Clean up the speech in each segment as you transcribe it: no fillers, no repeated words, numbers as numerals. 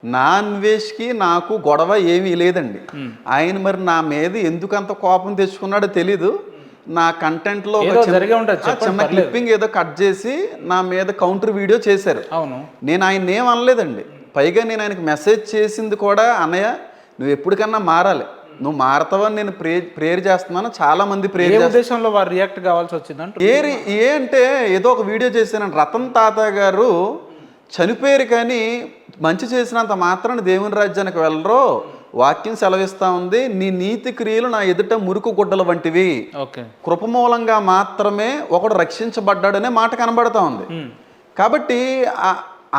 నా అన్వేష్కి నాకు గొడవ ఏమీ లేదండి. ఆయన మరి నా మీద ఎందుకంత కోపం తెచ్చుకున్నాడో తెలీదు. నా కంటెంట్లో ఏదో జరిగే ఉంటుంది, చిన్న చెప్పండి, క్లిప్పింగ్ ఏదో కట్ చేసి నా మీద కౌంటర్ వీడియో చేశారు. అవును, నేను ఆయన ఏం అనలేదండి. పైగా నేను ఆయనకి మెసేజ్ చేసింది కూడా, అన్నయ్య నువ్వు ఎప్పటికన్నా మారాలి, నువ్వు మారతావని నేను ప్రేయర్ చేస్తున్నాను. చాలా మంది ప్రేయర్ ఉద్దేశంలో వారు రియాక్ట్ కావాల్సి వచ్చిందంటే ఏ అంటే ఏదో ఒక వీడియో చేశాను. రతన్ తాత గారు చనిపోయారు కానీ మంచి చేసినంత మాత్రాన దేవుని రాజ్యానికి వెళ్ళరు. వాక్యం సెలవిస్తా ఉంది, నీ నీతి క్రియలు నా ఎదుట మురుకు గుడ్డల వంటివి, కృప మూలంగా మాత్రమే ఒకడు రక్షించబడ్డాడనే మాట కనబడతా ఉంది. కాబట్టి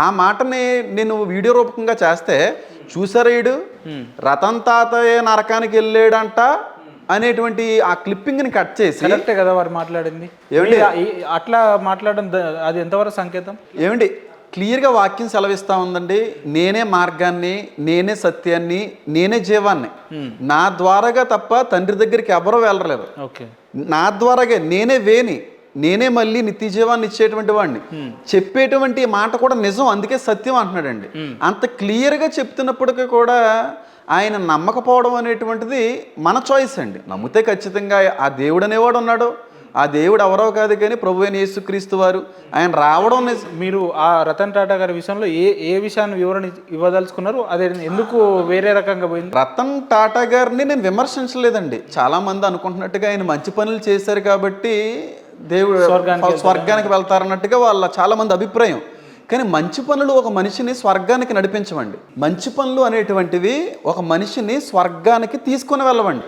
ఆ మాటని నేను వీడియో రూపకంగా చేస్తే చూసారేడు రతన్ తాతయ్య నరకానికి వెళ్ళాడంట అనేటువంటి ఆ క్లిప్పింగ్ని కట్ చేసి, కరెక్టే కదా వారు మాట్లాడింది. ఏమిటి అట్లా మాట్లాడడం అది ఎంతవరకు సంకేతం? ఏమిటి క్లియర్గా వాక్యం సెలవిస్తా ఉందండి. నేనే మార్గాన్ని, నేనే సత్యాన్ని, నేనే జీవాన్ని, నా ద్వారాగా తప్ప తండ్రి దగ్గరికి ఎవరో వెళ్ళలేరు. నా ద్వారాగా నేనే వేని, నేనే మళ్ళీ నిత్య జీవాన్ని ఇచ్చేటువంటి వాడిని చెప్పేటువంటి మాట కూడా నిజం, అందుకే సత్యం అంటున్నాడండి. అంత క్లియర్గా చెప్తున్నప్పటికీ కూడా ఆయన నమ్మకపోవడం అనేటువంటిది మన చాయిస్ అండి. నమ్మితే ఖచ్చితంగా ఆ దేవుడు అనేవాడు ఉన్నాడు. ఆ దేవుడు ఎవరో కాదు కానీ ప్రభు అయిన యేసుక్రీస్తు వారు, ఆయన రావడం. మీరు ఆ రతన్ టాటా గారి విషయంలో ఏ విషయాన్ని వివరణ ఇవ్వదలుచుకున్నారు? అదే ఎందుకు వేరే రకంగా పోయింది? రతన్ టాటా గారిని నేను విమర్శించలేదండి. చాలా మంది అనుకుంటున్నట్టుగా ఆయన మంచి పనులు చేశారు కాబట్టి దేవుడు స్వర్గానికి వెళ్తారన్నట్టుగా వాళ్ళ చాలా మంది అభిప్రాయం. కానీ మంచి పనులు ఒక మనిషిని స్వర్గానికి నడిపించవండి. మంచి పనులు అనేటువంటివి ఒక మనిషిని స్వర్గానికి తీసుకుని వెళ్ళవండి.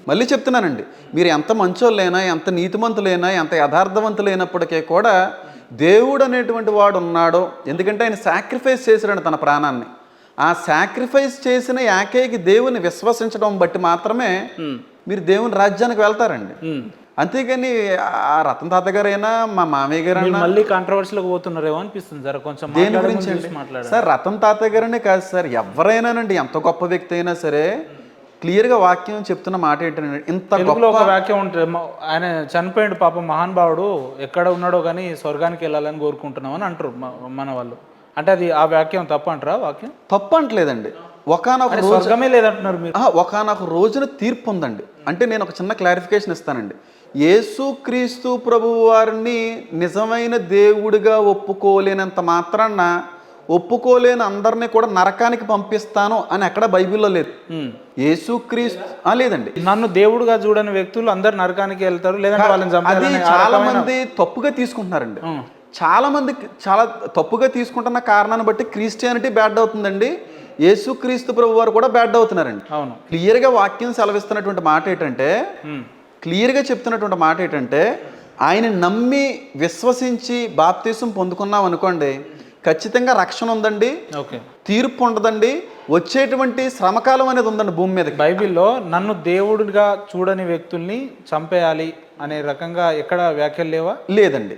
మళ్ళీ చెప్తున్నానండి, మీరు ఎంత మంచోళ్ళైనా, ఎంత నీతిమంతులైనా, ఎంత యథార్థవంతులైనప్పటికీ కూడా దేవుడు అనేటువంటి వాడు ఉన్నాడు. ఎందుకంటే ఆయన సాక్రిఫైస్ చేశాడు తన ప్రాణాన్ని. ఆ సాక్రిఫైస్ చేసిన ఏకైక దేవుని విశ్వసించడం బట్టి మాత్రమే మీరు దేవుని రాజ్యానికి వెళ్తారండి. అంతేగాని ఆ రతన్ తాత గారైనా మా మామయ్య గారు మళ్ళీ కాంట్రవర్సీలోకి పోతున్నారేమో అనిపిస్తుంది సార్ కొంచెం. దేని గురించి సార్? రతన్ తాత గారనే కాదు సార్, ఎవరైనానండి, ఎంత గొప్ప వ్యక్తి అయినా సరే క్లియర్గా వాక్యం చెప్తున్న మాట ఏంటంటే, ఇంత గొప్ప ఒక వాక్యం ఉంటుంది, ఆయన చనిపోయాడు పాపం మహానుభావుడు, ఎక్కడ ఉన్నాడో కానీ స్వర్గానికి వెళ్ళాలని కోరుకుంటున్నాం అని అంటారు మన వాళ్ళు. అంటే అది ఆ వాక్యం తప్ప అంటారా? వాక్యం తప్పు అంటలేదండి. ఒకనొక స్వర్గమే లేదంటున్నారు మీరు. ఒకనొక రోజున తీర్పు ఉందండి. అంటే నేను ఒక చిన్న క్లారిఫికేషన్ ఇస్తానండి. యేసుక్రీస్తు ప్రభువు వారిని నిజమైన దేవుడిగా ఒప్పుకోలేనంత మాత్రాన ఒప్పుకోలేని అందరినీ కూడా నరకానికి పంపిస్తాను అని ఎక్కడ బైబిల్లో లేదు. యేసుక్రీస్తు లేదండి. నన్ను దేవుడుగా చూడని వ్యక్తులు అందరు నరకానికి వెళ్తారు, లేదంటే వాళ్ళని అది చాలా మంది తప్పుగా తీసుకుంటున్నారండి. చాలా మంది చాలా తప్పుగా తీసుకుంటున్న కారణాన్ని బట్టి క్రిస్టియానిటీ బ్యాడ్ అవుతుందండి, యేసుక్రీస్తు ప్రభు వారు కూడా బ్యాడ్ అవుతున్నారండి. అవును, క్లియర్గా వాక్యం సెలవిస్తున్నటువంటి మాట ఏంటంటే, క్లియర్గా చెప్తున్నటువంటి మాట ఏంటంటే, ఆయన నమ్మి విశ్వసించి బాప్తీసం పొందుకున్నాం అనుకోండి, ఖచ్చితంగా రక్షణ ఉందండి, తీర్పు ఉండదండి, వచ్చేటువంటి శ్రమకాలం అనేది ఉందండి భూమి మీద. బైబిల్లో నన్ను దేవుడిగా చూడని వ్యక్తుల్ని చంపేయాలి అనే రకంగా ఎక్కడ వ్యాఖ్యలు లేవా? లేదండి.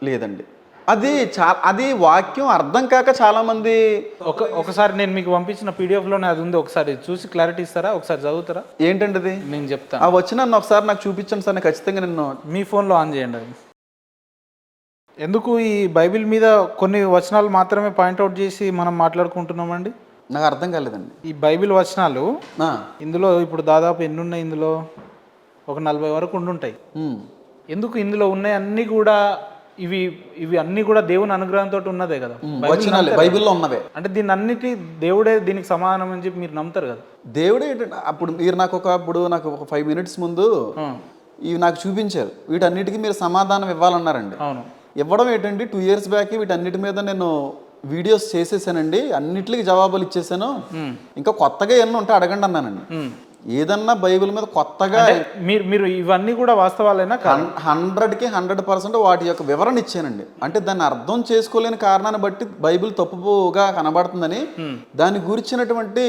లేదండి. అది వాక్యం అర్థం కాక చాలా మంది. ఒకసారి నేను మీకు పంపించిన పీడిఎఫ్లోనే అది ఉంది, ఒకసారి చూసి క్లారిటీ ఇస్తారా? ఒకసారి చదువుతారా? ఏంటండి అది? నేను చెప్తాను. ఆ వచ్చిన ఒకసారి నాకు చూపించండి సార్, ఖచ్చితంగా నేను మీ ఫోన్లో ఆన్ చేయండి అది. ఎందుకు ఈ బైబిల్ మీద కొన్ని వచనాలు మాత్రమే పాయింట్అవుట్ చేసి మనం మాట్లాడుకుంటున్నామండి? నాకు అర్థం కాలేదండి. ఈ బైబిల్ వచనాలు ఇందులో ఇప్పుడు దాదాపు ఎన్ని ఉన్నాయి? ఇందులో ఒక 40 వరకు ఉండుంటాయి. ఎందుకు ఇందులో ఉన్నాయి అన్నీ కూడా ఇవి అన్ని కూడా దేవుని అనుగ్రహంతో ఉన్నదే కదా, బైబిల్లో ఉన్నవే. అంటే దీన్ని అన్నిటి దేవుడే దీనికి సమానం అని చెప్పి మీరు నమ్ముతారు కదా? దేవుడే. అప్పుడు మీరు నాకు ఒక 5 minutes ముందు ఇవి నాకు చూపించారు, వీటన్నిటికీ మీరు సమాధానం ఇవ్వాలన్నారండి. అవును, ఇవ్వడం ఏంటండి, 2 years బ్యాక్ వీటన్నిటి మీద నేను వీడియోస్ చేసేసానండి, అన్నిటికీ జవాబులు ఇచ్చేసాను, ఇంకా కొత్తగా ఎన్నో ఉంటే అడగండి అన్నానండి. ఏదన్నా బైబిల్ మీద కొత్తగా మీరు ఇవన్నీ కూడా వాస్తవాలేనా? 100కి 100% వాటి యొక్క వివరణ ఇచ్చానండి. అంటే దాన్ని అర్థం చేసుకోలేని కారణాన్ని బట్టి బైబిల్ తప్పుగా కనబడుతుందని దాని గురించినటువంటి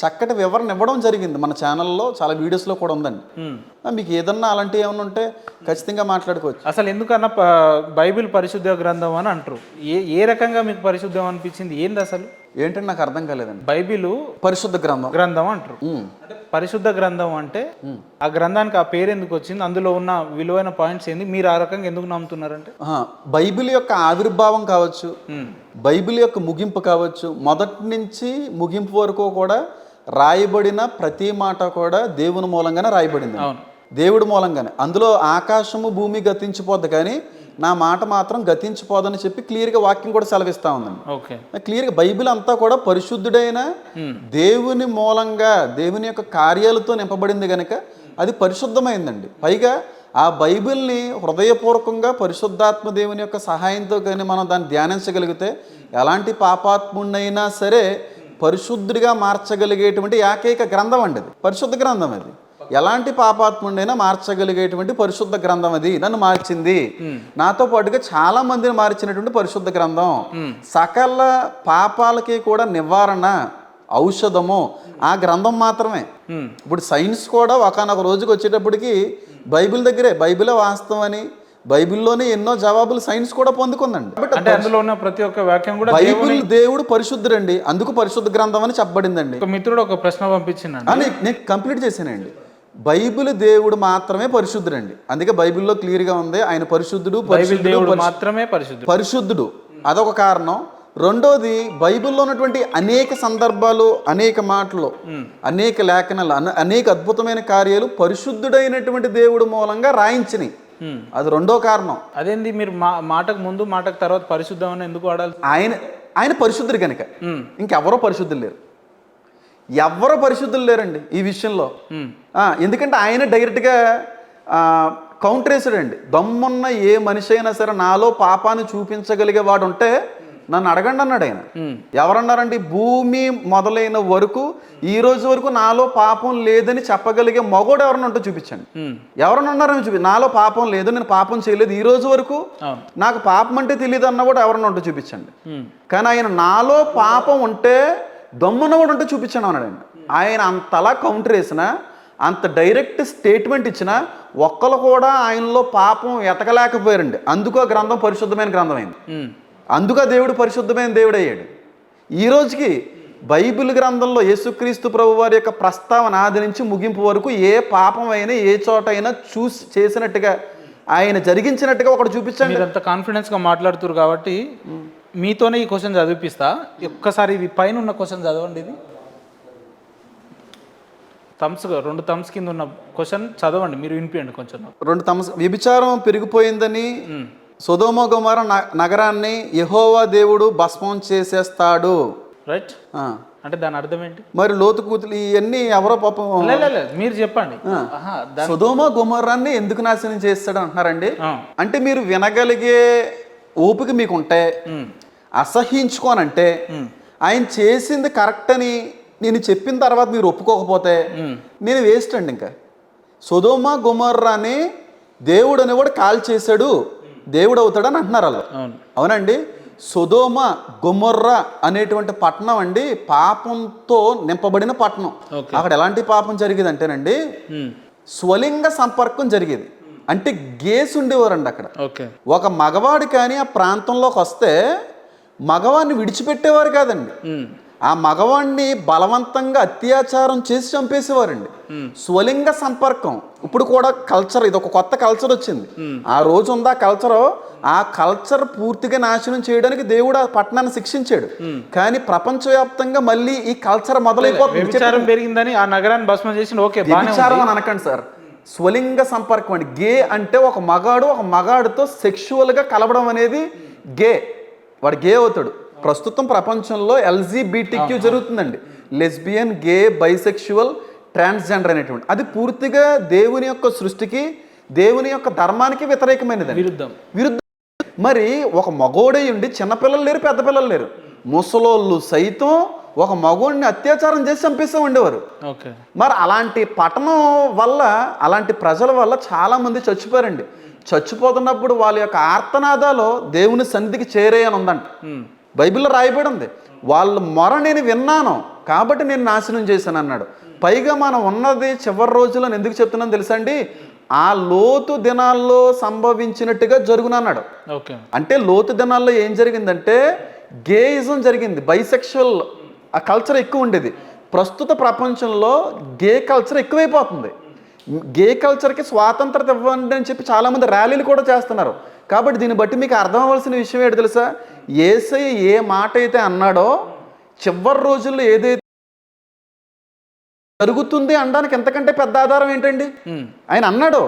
చక్కటి వివరణ ఇవ్వడం జరిగింది. మన ఛానల్లో చాలా వీడియోస్లో కూడా ఉందండి. మీకు ఏదన్నా అలాంటివి ఏమన్నా ఉంటే ఖచ్చితంగా మాట్లాడుకోవచ్చు. అసలు ఎందుకన్నా బైబిల్ పరిశుద్ధ గ్రంథం అని అంటారు, ఏ రకంగా మీకు పరిశుద్ధం అనిపించింది? ఏంది అసలు ఏంటంటే నాకు అర్థం కాలేదండి. బైబిల్ పరిశుద్ధ గ్రంథం అంటారు. పరిశుద్ధ గ్రంథం అంటే ఆ గ్రంథానికి ఆ పేరు ఎందుకు వచ్చింది? అందులో ఉన్న విలువైన పాయింట్స్ ఏంది? మీరు ఆ రకంగా ఎందుకు నమ్ముతున్నారంటే, బైబిల్ యొక్క ఆవిర్భావం కావచ్చు, బైబిల్ యొక్క ముగింపు కావచ్చు, మొదటి నుంచి ముగింపు వరకు కూడా రాయబడిన ప్రతి మాట కూడా దేవుని మూలంగానే రాయబడింది. దేవుడి మూలంగానే. అందులో ఆకాశము భూమి గతించిపోద్ది కానీ నా మాట మాత్రం గతించిపోదని చెప్పి క్లియర్గా వాక్యం కూడా సెలవిస్తూ ఉందండి. క్లియర్గా బైబిల్ అంతా కూడా పరిశుద్ధుడైన దేవుని మూలంగా దేవుని యొక్క కార్యాలతో నింపబడింది కనుక అది పరిశుద్ధమైందండి. పైగా ఆ బైబిల్ని హృదయపూర్వకంగా పరిశుద్ధాత్మ దేవుని యొక్క సహాయంతో కానీ మనం దాన్ని ధ్యానించగలిగితే ఎలాంటి పాపాత్ముడినైనా సరే పరిశుద్ధుడిగా మార్చగలిగేటువంటి ఏకైక గ్రంథం అండి అది. పరిశుద్ధ గ్రంథం అది. ఎలాంటి పాపాత్ముడినైనా మార్చగలిగేటువంటి పరిశుద్ధ గ్రంథం అది. నన్ను మార్చింది, నాతో పాటుగా చాలా మందిని మార్చినటువంటి పరిశుద్ధ గ్రంథం. సకల పాపాలకి కూడా నివారణ ఔషధము ఆ గ్రంథం మాత్రమే. ఇప్పుడు సైన్స్ కూడా ఒకనొక రోజుకి వచ్చేటప్పటికి బైబిల్ దగ్గరే, బైబిలే వాస్తవం అని, బైబిల్లోనే ఎన్నో జవాబులు సైన్స్ కూడా పొందుకుందండి. అందులో ఉన్న ప్రతి ఒక్క వాక్యం కూడా బైబిల్ దేవుడు పరిశుద్ధుడండి, అందుకు పరిశుద్ధ గ్రంథం అని చెప్పబడిందండి. ఒక మిత్రుడు ఒక ప్రశ్న పంపించిందండి, నేను కంప్లీట్ చేశానండి. బైబిల్ దేవుడు మాత్రమే పరిశుద్ధుడండి, అందుకే బైబిల్లో క్లియర్గా ఉంది ఆయన పరిశుద్ధుడు, పరిశుద్ధుడు. అదొక కారణం. రెండోది, బైబిల్లో ఉన్నటువంటి అనేక సందర్భాలు, అనేక మాటలు, అనేక లేఖనాలు, అనేక అద్భుతమైన కార్యాలు పరిశుద్ధుడైనటువంటి దేవుడు మూలంగా రాయించినాయి. అది రెండో కారణం. అదేంది మీరు మాటకు ముందు మాటకు తర్వాత పరిశుద్ధం అని ఎందుకు వాడాలి? ఆయన పరిశుద్ధుడు కనుక. ఇంకెవరో పరిశుద్ధులు లేరు, ఎవరో పరిశుద్ధులు లేరండి ఈ విషయంలో. ఎందుకంటే ఆయన డైరెక్ట్గా కౌంటర్ వేసాడండి. దమ్మున్న ఏ మనిషి అయినా సరే నాలో పాపాన్ని చూపించగలిగే వాడు ఉంటే నన్ను అడగండి అన్నాడు ఆయన. ఎవరన్నారండి? భూమి మొదలైన వరకు ఈ రోజు వరకు నాలో పాపం లేదని చెప్పగలిగే మగోడు ఎవరన్నా ఉంటే చూపించండి. ఎవరన్నా ఉన్నారని చూపి, నాలో పాపం లేదు, నేను పాపం చేయలేదు ఈ రోజు వరకు, నాకు పాపం అంటే తెలియదు అన్న కూడా ఎవరన్నా ఉంటే చూపించండి. కానీ ఆయన నాలో పాపం ఉంటే దమ్మున్న కూడా ఉంటే చూపించాను అన్నాడు ఆయన. ఆయన అంతలా కౌంటర్ వేసిన, అంత డైరెక్ట్ స్టేట్మెంట్ ఇచ్చిన ఒక్కరు కూడా ఆయనలో పాపం ఎతకలేకపోయారండి. అందుకు ఆ గ్రంథం పరిశుద్ధమైన గ్రంథం అయింది. అందుకు ఆ దేవుడు పరిశుద్ధమైన దేవుడు అయ్యాడు. ఈ రోజుకి బైబిల్ గ్రంథంలో యేసుక్రీస్తు ప్రభు వారి యొక్క ప్రస్తావన ఆది నుంచి ముగింపు వరకు ఏ పాపం అయినా ఏ చోట అయినా చూసి చేసినట్టుగా ఆయన జరిగించినట్టుగా ఒకటి చూపించండి. మీరు అంత కాన్ఫిడెన్స్గా మాట్లాడుతున్నారు కాబట్టి మీతోనే ఈ క్వశ్చన్ చదివిపిస్తా. ఒక్కసారి ఇది పైన ఉన్న క్వశ్చన్ చదవండి. ఇది థమ్స్, 2 థమ్స్ కింద ఉన్న క్వశ్చన్ చదవండి, మీరు వినిపించండి కొంచెం. 2 థమ్స్. వ్యభిచారం పెరిగిపోయిందని సొదొమ గొమొర్ర నగరాన్ని యెహోవా దేవుడు భస్మం చేసేస్తాడు. రైట్. అంటే దాని అర్థం ఏంటి? మరి లోతు కూతులు ఇవన్నీ ఎవరో పాపం, మీరు చెప్పండి. సొదొమ గొమొర్రాన్ని ఎందుకు నాశనం చేస్తాడు అంటున్నారండి. అంటే మీరు వినగలిగే ఓపిక మీకుంటే, అసహించుకోనంటే, ఆయన చేసింది కరెక్ట్ అని నేను చెప్పిన తర్వాత మీరు ఒప్పుకోకపోతే నేను వేస్ట్ అండి. ఇంకా సొదొమ గొమొర్రాని దేవుడు అనేవాడు కాల్ చేశాడు, దేవుడు అవుతాడని అంటున్నారు వాళ్ళు. అవునండి. సొదొమ గొమొర్ర అనేటువంటి పట్టణం అండి పాపంతో నింపబడిన పట్టణం. అక్కడ ఎలాంటి పాపం జరిగేది అంటేనండి, స్వలింగ సంపర్కం జరిగేది. అంటే గేస్ ఉండేవారండి అక్కడ. ఒక మగవాడు కానీ ఆ ప్రాంతంలోకి వస్తే మగవాడిని విడిచిపెట్టేవారు కాదండి. ఆ మగవాడిని బలవంతంగా అత్యాచారం చేసి చంపేసేవారండి. స్వలింగ సంపర్కం ఇప్పుడు కూడా కల్చర్, ఇది ఒక కొత్త కల్చర్ వచ్చింది. ఆ రోజు ఉంది ఆ కల్చర్. ఆ కల్చర్ పూర్తిగా నాశనం చేయడానికి దేవుడు ఆ పట్టణాన్ని శిక్షించాడు. కానీ ప్రపంచవ్యాప్తంగా మళ్ళీ ఈ కల్చర్ మొదలైపోతుంది. పెరిగిందని ఆ నగరాన్ని భస్మం చేసి వ్యభిచారం అని అనకండి సార్, స్వలింగ సంపర్కం అండి. గే అంటే ఒక మగాడుతో సెక్షువల్గా కలవడం అనేది గే, వాడు గే అవుతాడు. ప్రస్తుతం ప్రపంచంలో LGBTQ జరుగుతుందండి. లెస్బియన్, గే, బైసెక్షువల్, ట్రాన్స్జెండర్ అనేటువంటి అది పూర్తిగా దేవుని యొక్క సృష్టికి, దేవుని యొక్క ధర్మానికి వ్యతిరేకమైనది, విరుద్ధం. మరి ఒక మగోడై ఉండి చిన్నపిల్లలు లేరు, పెద్ద పిల్లలు లేరు, ముసలోళ్ళు సైతం ఒక మగోడిని అత్యాచారం చేసి చంపేస్తూ ఉండేవారు. మరి అలాంటి పట్టణం వల్ల, అలాంటి ప్రజల వల్ల చాలా మంది చచ్చిపోయారండి. చచ్చిపోతున్నప్పుడు వాళ్ళ యొక్క ఆర్తనాదాలు దేవుని సన్నిధికి చేరేయని ఉందంట. బైబిల్లో రాయబడి ఉంది. వాళ్ళ మొర నేను విన్నాను కాబట్టి నేను నాశనం చేశాను అన్నాడు. పైగా మనం ఉన్నది చివరి రోజుల్లో ఎందుకు చెప్తున్నాను తెలుసా అండి, ఆ లోతు దినాల్లో సంభవించినట్టుగా జరుగునన్నాడు. అంటే లోతు దినాల్లో ఏం జరిగిందంటే గేయిజం జరిగింది, బైసెక్షువల్ ఆ కల్చర్ ఎక్కువ ఉండేది. ప్రస్తుత ప్రపంచంలో గే కల్చర్ ఎక్కువైపోతుంది. గే కల్చర్కి స్వాతంత్రత ఇవ్వండి అని చెప్పి చాలామంది ర్యాలీలు కూడా చేస్తున్నారు. కాబట్టి దీన్ని బట్టి మీకు అర్థం అవ్వాల్సిన విషయం ఏంటి తెలుసా, యేసయ్య ఏ మాట అయితే అన్నాడో చివరి రోజుల్లో ఏదైతే జరుగుతుంది అనడానికి ఎంతకంటే పెద్ద ఆధారం ఏంటండి? ఆయన అన్నాడు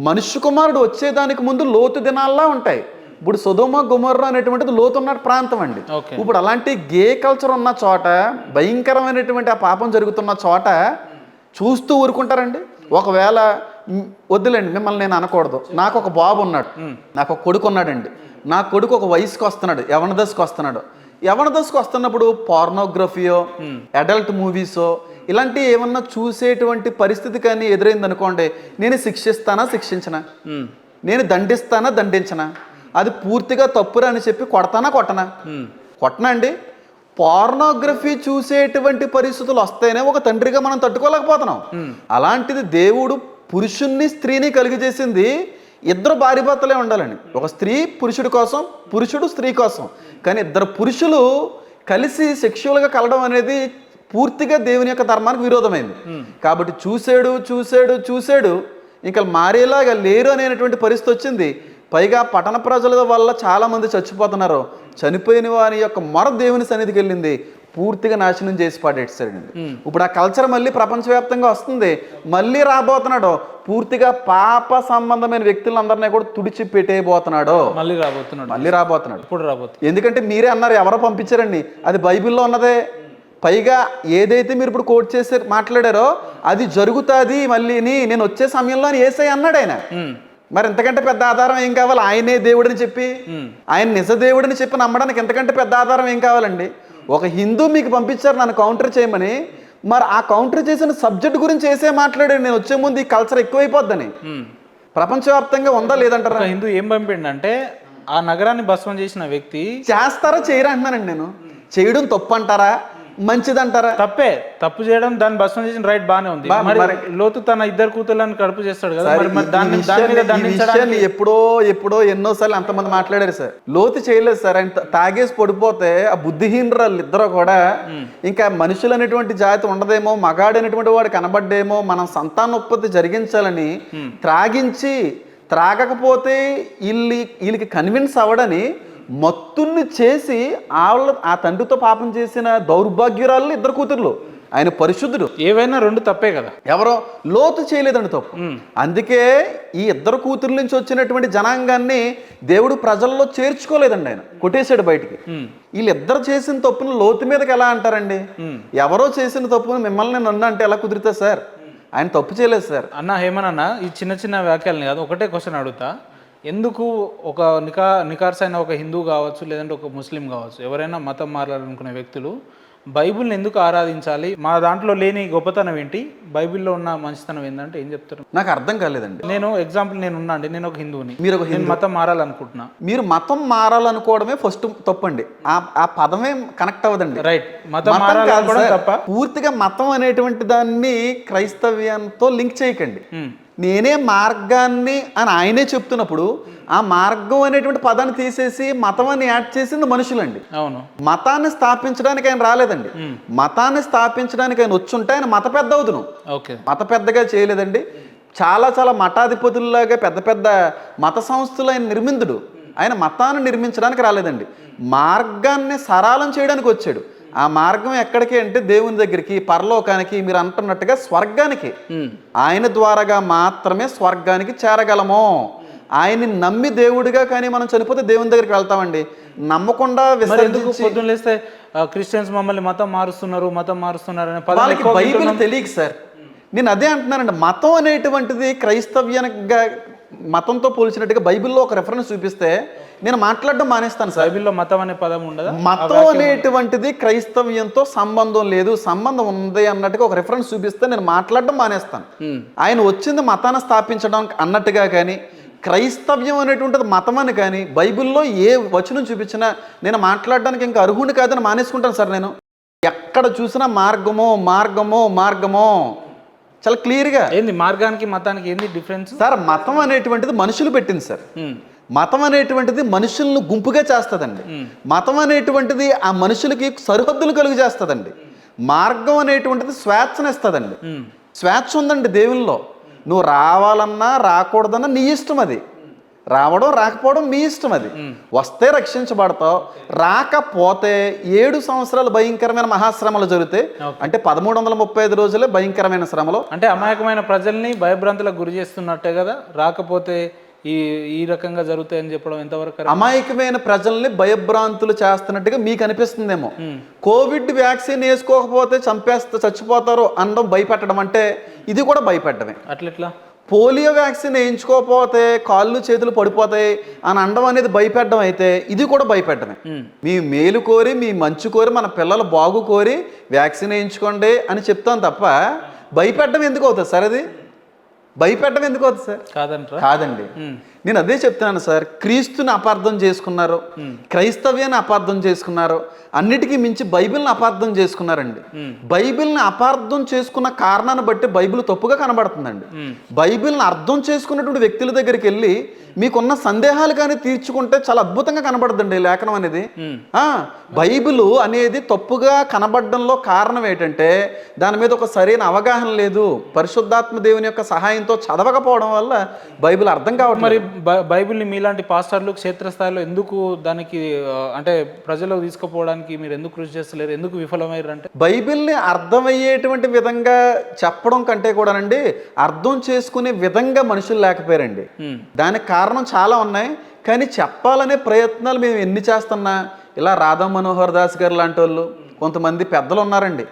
మనుష్య కుమారుడు వచ్చేదానికి ముందు లోతు దినాల్లా ఉంటాయి. ఇప్పుడు సొదొమ గొమొర్రా అనేటువంటిది లోతు ఉన్న ప్రాంతం అండి. ఇప్పుడు అలాంటి గే కల్చర్ ఉన్న చోట, భయంకరమైనటువంటి ఆ పాపం జరుగుతున్న చోట చూస్తూ ఊరుకుంటారండి? ఒకవేళ వద్దులేండి, మిమ్మల్ని నేను అనకూడదు, నాకు ఒక బాబు ఉన్నాడు, నాకు ఒక కొడుకు ఉన్నాడండి, నా కొడుకు ఒక వయసుకు వస్తున్నాడు, యవన దశకు వస్తున్నాడు. యవన దశకు వస్తున్నప్పుడు పోర్నోగ్రఫీయో అడల్ట్ మూవీసో ఇలాంటివి ఏమన్నా చూసేటువంటి పరిస్థితి కానీ ఎదురైంది అనుకోండి, నేను శిక్షిస్తానా శిక్షించనా, నేను దండిస్తానా దండించనా, అది పూర్తిగా తప్పురా అని చెప్పి కొడతానా కొట్టనా? కొట్టనా అండి? పోర్నోగ్రఫీ చూసేటువంటి పరిస్థితులు వస్తేనే ఒక తండ్రిగా మనం తట్టుకోలేకపోతున్నాం. అలాంటిది దేవుడు పురుషుణ్ణి స్త్రీని కలిగజేసింది ఇద్దరు భార్య భర్తలే ఉండాలండి. ఒక స్త్రీ పురుషుడి కోసం, పురుషుడు స్త్రీ కోసం. కానీ ఇద్దరు పురుషులు కలిసి సెక్షువల్గా కలవడం అనేది పూర్తిగా దేవుని యొక్క ధర్మానికి విరోధమైంది. కాబట్టి చూసాడు ఇంకా మారేలాగా లేరు అనేటువంటి పరిస్థితి వచ్చింది. పైగా పట్టణ ప్రజల వల్ల చాలామంది చచ్చిపోతున్నారు. చనిపోయిన వారి యొక్క మొర దేవుని సన్నిధికి వెళ్ళింది, పూర్తిగా నాశనం చేసి పాడేసాడండి. ఇప్పుడు ఆ కల్చర్ మళ్ళీ ప్రపంచవ్యాప్తంగా వస్తుంది. మళ్ళీ రాబోతున్నాడు, పూర్తిగా పాప సంబంధమైన వ్యక్తులందరినీ కూడా తుడిచి పెట్టేయబోతున్నాడు. మళ్ళీ రాబోతున్నాడు. ఎందుకంటే మీరే అన్నారు, ఎవరో పంపించారండి, అది బైబిల్లో ఉన్నదే. పైగా ఏదైతే మీరు ఇప్పుడు కోట్ చేసి మాట్లాడారో అది జరుగుతుంది మళ్ళీని, నేను వచ్చే సమయంలో యేసయ్య అన్నాడు ఆయన. మరి ఎంతకంటే పెద్ద ఆధారం ఏం కావాలి? ఆయనే దేవుడని చెప్పి, ఆయన నిజ దేవుడని చెప్పి నమ్మడానికి ఎంతకంటే పెద్ద ఆధారం ఏం కావాలండి? ఒక హిందూ మీకు పంపించారు నన్ను కౌంటర్ చేయమని, మరి ఆ కౌంటర్ చేసిన సబ్జెక్ట్ గురించి వేసే మాట్లాడాడు నేను వచ్చే ముందు ఈ కల్చర్ ఎక్కువైపోద్దని. ప్రపంచవ్యాప్తంగా ఉందా లేదంటారా? హిందూ ఏం పంపిండంటే ఆ నగరాన్ని భస్మం చేసిన వ్యక్తి చేస్తారా చేయరా అంటున్నానండి నేను. చేయడం తప్పు అంటారా మంచిదంటారా? తప్పే. తప్పు చేయడం, దాన్ని భస్మం చేసిన రైట్ బానే ఉంది. మరి లోతు తన ఇద్దరు కూతుర్లను కడుపు చేస్తాడు కదా, దాన్ని ఎప్పుడో ఎన్నోసార్లు అంతమంది మాట్లాడారు సార్. లోతు చేయలేదు సార్, ఆయన తాగేసి పడిపోతే ఆ బుద్ధిహీనరాళ్ళు ఇద్దరు కూడా ఇంకా మనుషులు అనేటువంటి జాతి ఉండదేమో, మగాడు అనేటువంటి వాడు కనబడ్డేమో, మనం సంతానోత్పత్తి జరిగించాలని త్రాగకపోతే వీళ్ళకి కన్విన్స్ అవ్వడని మత్తుల్ని చేసి ఆ తండ్రితో పాపం చేసిన దౌర్భాగ్యురాలు ఇద్దరు కూతుర్లు. ఆయన పరిశుద్ధుడు. ఏవైనా రెండు తప్పే కదా. ఎవరో లోతు చేయలేదండి తప్పు. అందుకే ఈ ఇద్దరు కూతుర్ల నుంచి వచ్చినటువంటి జనాంగాన్ని దేవుడు ప్రజల్లో చేర్చుకోలేదండి, ఆయన కొట్టేశాడు బయటికి. వీళ్ళిద్దరు చేసిన తప్పును లోతు మీదకి ఎలా అంటారండి? ఎవరో చేసిన తప్పును మిమ్మల్ని నన్ను అంటే ఎలా కుదిరితే సార్? ఆయన తప్పు చేయలేదు సార్. అన్న హేమనన్న, ఈ చిన్న చిన్న వ్యాఖ్యల్ని కాదు, ఒకటే క్వశ్చన్ అడుగుతా. ఎందుకు ఒక నికార్సైన ఒక హిందూ కావచ్చు, లేదంటే ఒక ముస్లిం కావచ్చు, ఎవరైనా మతం మారాలనుకునే వ్యక్తులు బైబిల్ని ఎందుకు ఆరాధించాలి? మా దాంట్లో లేని గొప్పతనం ఏంటి, బైబిల్లో ఉన్న మంచితనం ఏంటంటే ఏం చెప్తారు? నాకు అర్థం కాలేదండి. నేను ఎగ్జాంపుల్ ఉన్నా అండి, నేను ఒక హిందువుని, మీరు ఒక హిందూ, మతం మారాలనుకుంటున్నా. మీరు మతం మారాలనుకోవడమే ఫస్ట్ తప్పండి. ఆ పదమే కనెక్ట్ అవ్వదండి. రైట్, మతం మారాలనుకోవడం తప్ప. పూర్తిగా మతం అనేటువంటి దాన్ని క్రైస్తవ్యంతో లింక్ చేయకండి. నేనే మార్గాన్ని అని ఆయనే చెప్తున్నప్పుడు ఆ మార్గం అనేటువంటి పదాన్ని తీసేసి మతం అని యాడ్ చేసింది మనుషులండి. అవును, మతాన్ని స్థాపించడానికి ఆయన రాలేదండి. మతాన్ని స్థాపించడానికి ఆయన వచ్చుంటే ఆయన మత పెద్ద అవుతును. మత పెద్దగా చేయలేదండి. చాలా మఠాధిపతుల్లాగా పెద్ద పెద్ద మత సంస్థలు ఆయన నిర్మిందుడు. ఆయన మతాన్ని నిర్మించడానికి రాలేదండి, మార్గాన్ని సరళం చేయడానికి వచ్చాడు. ఆ మార్గం ఎక్కడికి అంటే దేవుని దగ్గరికి, పరలోకానికి, మీరు అంటున్నట్టుగా స్వర్గానికి. ఆయన ద్వారాగా మాత్రమే స్వర్గానికి చేరగలము. ఆయన్ని నమ్మి దేవుడిగా కానీ మనం చనిపోతే దేవుని దగ్గరికి వెళ్తామండి. నమ్మకుండా పొద్దున్న లేస్తే క్రిస్టియన్స్ మమ్మల్ని మతం మారుస్తున్నారు వాళ్ళకి బైబిల్ తెలియదు సార్. నేను అదే అంటున్నానండి, మతం అనేటువంటిది క్రైస్తవ్యానికి మతంతో పోల్చినట్టుగా బైబిల్లో ఒక రెఫరెన్స్ చూపిస్తే నేను మాట్లాడడం మానేస్తాను సార్. బైబిల్లో మతం అనే పదం ఉండదు. మతం అనేటువంటిది క్రైస్తవ్యంతో సంబంధం లేదు, సంబంధం ఉంది అన్నట్టుగా ఒక రెఫరెన్స్ చూపిస్తే నేను మాట్లాడడం మానేస్తాను. ఆయన వచ్చింది మతాన్ని స్థాపించడానికి అన్నట్టుగా కానీ, క్రైస్తవ్యం అనేటువంటిది మతం అని కానీ బైబిల్లో ఏ వచనం చూపించినా నేను మాట్లాడడానికి ఇంకా అర్హుని కాదని మానేసుకుంటాను సార్. నేను ఎక్కడ చూసినా మార్గమో చాలా క్లియర్గా. ఏంది మార్గానికి మతానికి ఏంది డిఫరెన్స్ సార్? మతం అనేటువంటిది మనుషులు పెట్టింది సార్. మతం అనేటువంటిది మనుషులను గుంపుగా చేస్తుందండి. మతం అనేటువంటిది ఆ మనుషులకి సరిహద్దులు కలుగు చేస్తుందండి. మార్గం అనేటువంటిది స్వేచ్ఛనిస్తుందండి. స్వేచ్ఛ ఉందండి దేవుల్లో. నువ్వు రావాలన్నా రాకూడదన్నా నీ ఇష్టం అది. రావడం రాకపోవడం మీ ఇష్టం, అది వస్తే రక్షించబడతావు, రాకపోతే 7 సంవత్సరాలు భయంకరమైన మహాశ్రమలు జరుగుతాయి. అంటే 1335 రోజులే భయంకరమైన శ్రమలు. అంటే అమాయకమైన ప్రజల్ని భయభ్రాంతులకు గురి చేస్తున్నట్టే కదా, రాకపోతే ఈ ఈ రకంగా జరుగుతాయని చెప్పడం ఎంతవరకు కరెక్ట్? అమాయకమైన ప్రజల్ని భయభ్రాంతులు చేస్తున్నట్టుగా మీకు అనిపిస్తుందేమో. కోవిడ్ వ్యాక్సిన్ వేసుకోకపోతే చచ్చిపోతారు అనడం భయపెట్టడం అంటే ఇది కూడా భయపెట్టడమే. అట్లెట్లా? పోలియో వ్యాక్సిన్ వేయించుకోకపోతే కాళ్ళు చేతులు పడిపోతాయి అని అనడం అనేది భయపెట్టడం అయితే ఇది కూడా భయపెట్టడమే. మీ మేలు కోరి, మీ మంచు కోరి, మన పిల్లలు బాగు కోరి వ్యాక్సిన్ వేయించుకోండి అని చెప్తాను తప్ప భయపెట్టడం ఎందుకు అవుతుంది సార్? అది భయపెట్టడం ఎందుకు అవుతుంది సార్? కాదండి. నేను అదే చెప్తున్నాను సార్. క్రీస్తుని అపార్థం చేసుకున్నారు, క్రైస్తవ్యాన్ని అపార్థం చేసుకున్నారు, అన్నిటికీ మించి బైబిల్ని అపార్థం చేసుకున్నారండి. బైబిల్ని అపార్థం చేసుకున్న కారణాన్ని బట్టి బైబిల్ తప్పుగా కనబడుతుందండి. బైబిల్ని అర్థం చేసుకున్నటువంటి వ్యక్తుల దగ్గరికి వెళ్ళి మీకున్న సందేహాలు కానీ తీర్చుకుంటే చాలా అద్భుతంగా కనబడుతుందండి లేఖనం అనేది. బైబిల్ అనేది తప్పుగా కనబడడంలో కారణం ఏంటంటే దాని మీద ఒక సరైన అవగాహన లేదు. పరిశుద్ధాత్మ దేవుని యొక్క సహాయంతో చదవకపోవడం వల్ల బైబిల్ అర్థం కావట్లేదు. మరి బైబిల్ని మీలాంటి పాస్టర్లు క్షేత్రస్థాయిలో ఎందుకు దానికి అంటే ప్రజలకు తీసుకుపోవడానికి మీరు ఎందుకు కృషి చేస్తలేరు, ఎందుకు విఫలమయ్యారు? అంటే బైబిల్ని అర్థమయ్యేటువంటి విధంగా చెప్పడం కంటే కూడానండి అర్థం చేసుకునే విధంగా మనుషులు లేకపోయారండి. దానికి కారణం చాలా ఉన్నాయి, కానీ చెప్పాలనే ప్రయత్నాలు మేము ఎన్ని చేస్తున్నా ఇలా రాధా మనోహర్ దాస్ గారు లాంటి వాళ్ళు, కొంతమంది పెద్దలు ఉన్నారండి,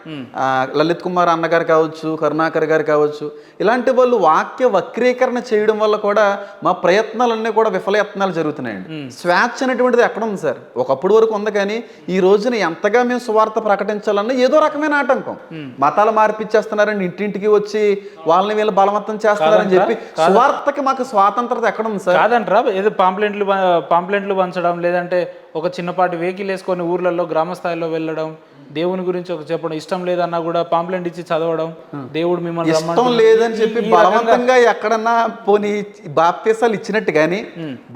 లలిత్ కుమార్ అన్నగారు కావచ్చు, కరుణాకర్ గారు కావచ్చు, ఇలాంటి వాళ్ళు వాక్య వక్రీకరణ చేయడం వల్ల కూడా మా ప్రయత్నాలన్నీ కూడా విఫలయత్నాలు జరుగుతున్నాయండి. స్వేచ్ఛ అనేటువంటిది ఎక్కడ ఉంది సార్? ఒకప్పుడు వరకు ఉంది, కానీ ఈ రోజున ఎంతగా మేము సువార్త ప్రకటించాలన్నా ఏదో రకమైన ఆటంకం. మతాలు మార్పిచ్చేస్తున్నారండి, ఇంటింటికి వచ్చి వాళ్ళని వీళ్ళు బలవంతం చేస్తున్నారని చెప్పి సువార్తకి మాకు స్వాతంత్రత ఎక్కడ ఉంది సార్? కాదంటారా? ఏదో పాంప్లెంట్లు పంచడం, లేదంటే ఒక చిన్నపాటి వెహికల్ వేసుకొని ఊర్లలో గ్రామ స్థాయిలో వెళ్ళడం, దేవుని గురించి ఒక చెప్పడం, ఇష్టం లేదన్నా కూడా పాంప్లెంట్ ఇచ్చి చదవడం, దేవుడు మిమ్మల్ని ఇష్టం లేదని చెప్పి బలవంతంగా ఎక్కడన్నా పోనీ బాప్తీసాలు ఇచ్చినట్టు కానీ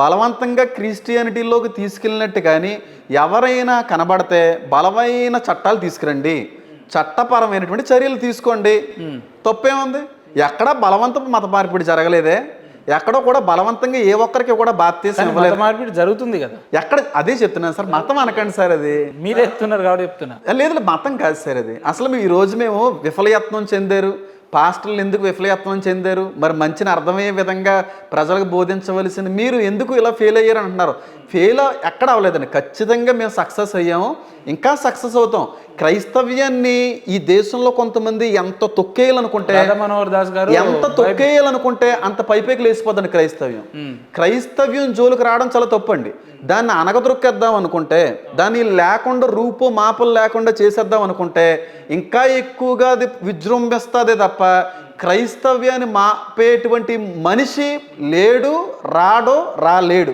బలవంతంగా క్రిస్టియానిటీలోకి తీసుకెళ్ళినట్టు కానీ ఎవరైనా కనబడితే బలమైన చట్టాలు తీసుకురండి, చట్టపరమైనటువంటి చర్యలు తీసుకోండి, తప్పేముంది? ఎక్కడా బలవంతపు మత మార్పిడి జరగలేదే, ఎక్కడో కూడా బలవంతంగా ఏ ఒక్కరికి కూడా బాప్తీసం ఇవ్వలేదు. మార్పిడి జరుగుతుంది కదా ఎక్కడ? అదే చెప్తున్నాను సార్. మతం అనకండి సార్, అది మీరే చెప్తున్నారు కాబట్టి చెప్తున్నా. లేదు, మతం కాదు సార్ అది. అసలు ఈ రోజు మేము విఫలయత్నం చెందారు, పాస్టర్లు ఎందుకు విఫలయత్నం చెందారు, మరి మంచిని అర్థమయ్యే విధంగా ప్రజలకు బోధించవలసింది మీరు ఎందుకు ఇలా ఫెయిల్ అయ్యారు అంటున్నారు. ఫెయిల్ ఎక్కడ అవ్వలేదండి, ఖచ్చితంగా మేము సక్సెస్ అయ్యాము, ఇంకా సక్సెస్ అవుతాం. క్రైస్తవ్యాన్ని ఈ దేశంలో కొంతమంది ఎంత తొక్కేయాలనుకుంటే, మనోహర్ దాస్ గారు ఎంత తొక్కేయాలనుకుంటే అంత పైపైకి లేచిపోద్దండి క్రైస్తవ్యం. క్రైస్తవ్యం జోలికి రావడం చాలా తప్పండి. దాన్ని అనగదొక్కేద్దాం అనుకుంటే, దాన్ని లేకుండా రూపు మాపలు లేకుండా చేసేద్దాం అనుకుంటే ఇంకా ఎక్కువగా అది విజృంభిస్తుంది తప్ప క్రైస్తవ్యాన్ని మాపేటువంటి మనిషి లేడు, రాలేడు.